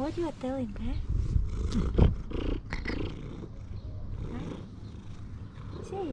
What you are telling, huh? Say.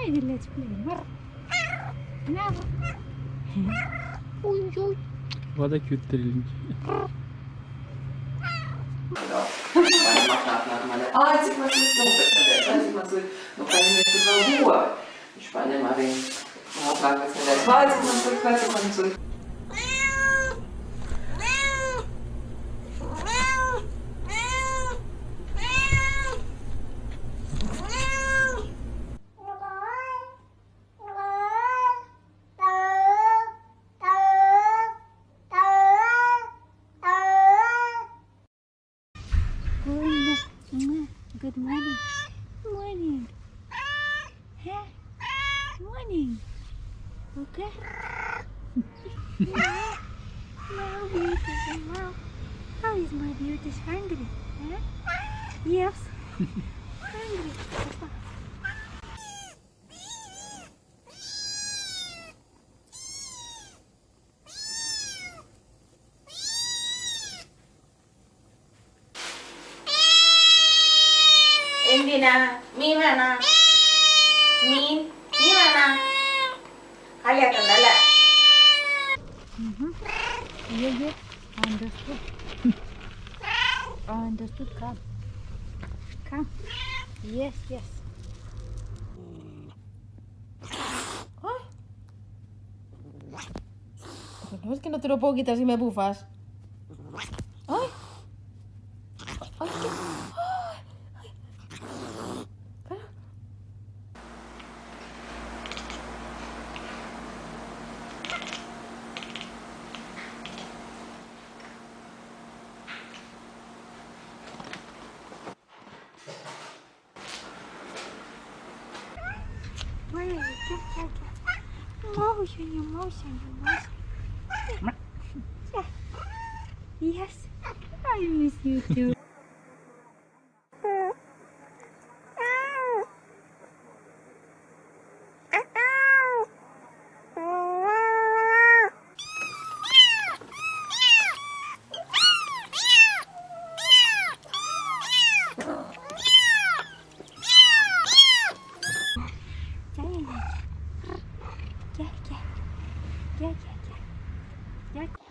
Hey, let's play. Now. Ui, ui. What a cute drilling. Azi mă sunt, nu, azi mă sunt, nu care mi este la rua. Și pane mare, mă plac să ne azi mă sunt. Good morning. Morning. Huh? Morning. Okay. Now, beautiful. Now, how is my beauty hungry? Huh? Yes. Hungry. Papa. Endina, mi mana, mi mana. Kalian kenal? Yeah, yeah. Understood. Understood. Come. Come. Yes, yes. Ay. No es que no te lo puedo quitar si me bufas. Ay. Ay, qué. Where are you? Motion, you motion, you motion. Yeah. Yes. I miss you too. Yeah.